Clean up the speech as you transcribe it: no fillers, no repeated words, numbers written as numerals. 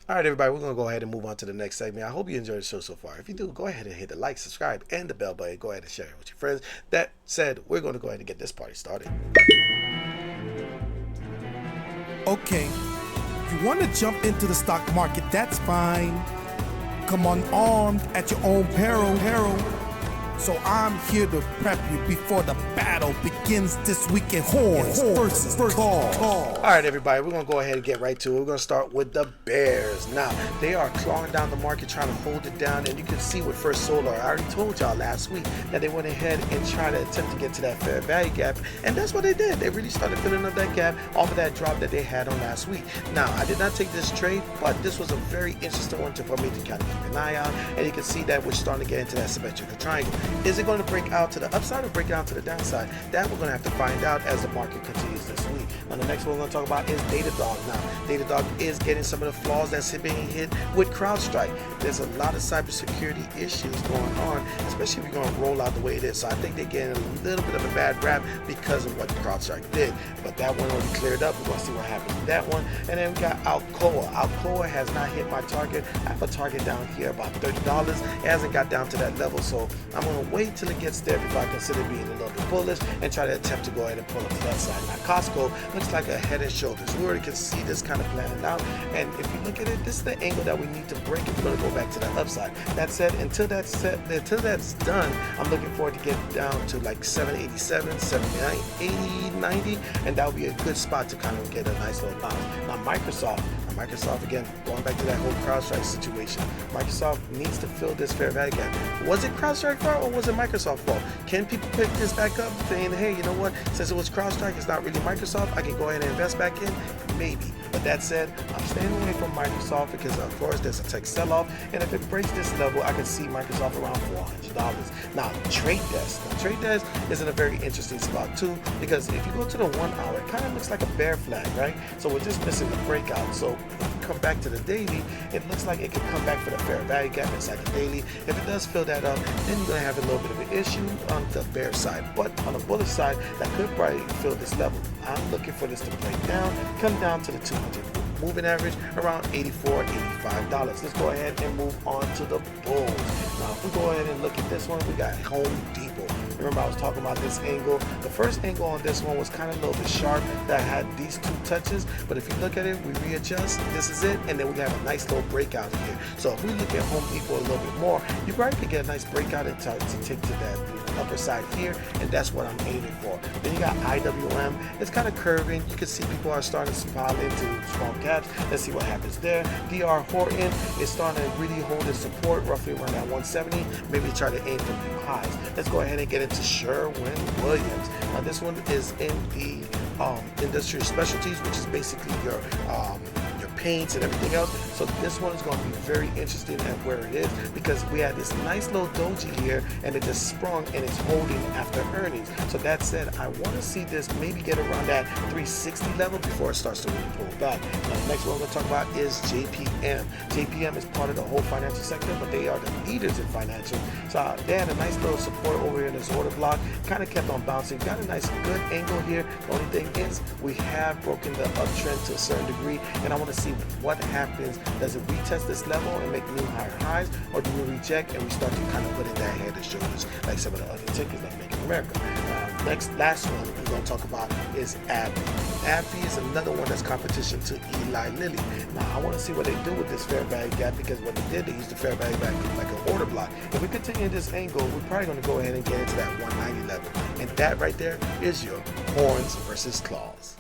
All right, everybody, we're going to go ahead and move on to the next segment. I hope you enjoyed the show so far. If you do, go ahead and hit the like, subscribe, and the bell button. Go ahead and share it with your friends. That said, we're going to go ahead and get this party started. Okay, you want to jump into the stock market, that's fine. Come on armed at your own peril. So I'm here to prep you before the battle begins this weekend. Horns versus Claws. All right, everybody, we're going to go ahead and get right to it. We're going to start with the Bears. Now, they are clawing down the market, trying to hold it down, and you can see with FSLR, I already told y'all last week that they went ahead and tried to attempt to get to that fair value gap, and that's what they did. They really started filling up that gap off of that drop that they had on last week. Now, I did not take this trade, but this was a very interesting one for me to kind of keep an eye on, and you can see that we're starting to get into that symmetrical triangle. Is it going to break out to the upside or break out to the downside? That we're going to have to find out as the market continues this week. Now, the next one we're going to talk about is DDOG. Now, DDOG is getting some of the flaws that's being hit with CrowdStrike. There's a lot of cybersecurity issues going on, especially if you're going to roll out the way it is. So I think they're getting a little bit of a bad rap because of what CrowdStrike did. But that one will be cleared up. We're going to see what happens with that one. And then we got Alcoa. Alcoa has not hit my target. I have a target down here about $30. It hasn't got down to that level, so I'm going to wait till it gets there before I consider being a little bit bullish and try to attempt to go ahead and pull up to that side. Now, Costco looks like a head and shoulders. We already can see this kind of planning out, and if you look at it, this is the angle that we need to break if we're going to go back to the upside. That said, until that's done, I'm looking forward to get down to like 787, 79, 80, 90, and that would be a good spot to kind of get a nice little bounce. Now, Microsoft, again, going back to that whole CrowdStrike situation, Microsoft needs to fill this fair value gap. Was it CrowdStrike fault or was it Microsoft fault? Can people pick this back up saying, hey, you know what, since it was CrowdStrike, it's not really Microsoft, I can go ahead and invest back in? Maybe. But that said, I'm staying away from Microsoft because, of course, there's a tech sell-off, and if it breaks this level, I can see Microsoft around $400. Now, Trade Desk is in a very interesting spot too, because if you go to the 1 hour, it kind of looks like a bear flag, right? So we're just missing the breakout. So if we come back to the daily, it looks like it could come back for the fair value gap inside the daily. If it does fill that up, then you're going to have a little bit of an issue on the bear side. But on the bullish side, that could probably fill this level. I'm looking for this to break down, come down to the 200 moving average around $84, $85. Let's go ahead and move on to the bulls. Now, if we go ahead and look at this one, we got Home Depot. Remember, I was talking about this angle. The first angle on this one was kind of a little bit sharp that had these two touches, but if you look at it, we readjust, this is it, and then we have a nice little breakout here. So if we look at Home Depot a little bit more, you probably could get a nice breakout and to take to that upper side here, and that's what I'm aiming for. Then you got IWM. It's kind of curving. You can see people are starting to pile into small caps. Let's see what happens there. DR Horton is starting to really hold its support roughly around that 170. Maybe try to aim for new highs. Let's go ahead and get into Sherwin-Williams. Now this one is in the industrial specialties, which is basically your paints and everything else. So this one is going to be very interesting at where it is, because we had this nice little doji here and it just sprung and it's holding after earnings. So that said, I want to see this maybe get around that 360 level before it starts to really pull back. Now, the next one we're going to talk about is JPM. JPM is part of the whole financial sector, but they are the leaders in financial. So they had a nice little support over here in this order block, kind of kept on bouncing, got a nice good angle here. The only thing is we have broken the uptrend to a certain degree, and I want to see what happens. Does it retest this level and make new higher highs, or do we reject and we start to kind of put in that head and shoulders like some of the other tickets like Bank of America? Last one we're going to talk about is ABBV. ABBV is another one that's competition to Eli Lilly. Now I want to see what they do with this fair value gap, because what they did, they used the fair value gap like an order block. If we continue this angle, we're probably going to go ahead and get into that 190 level, and that right there is your horns versus claws.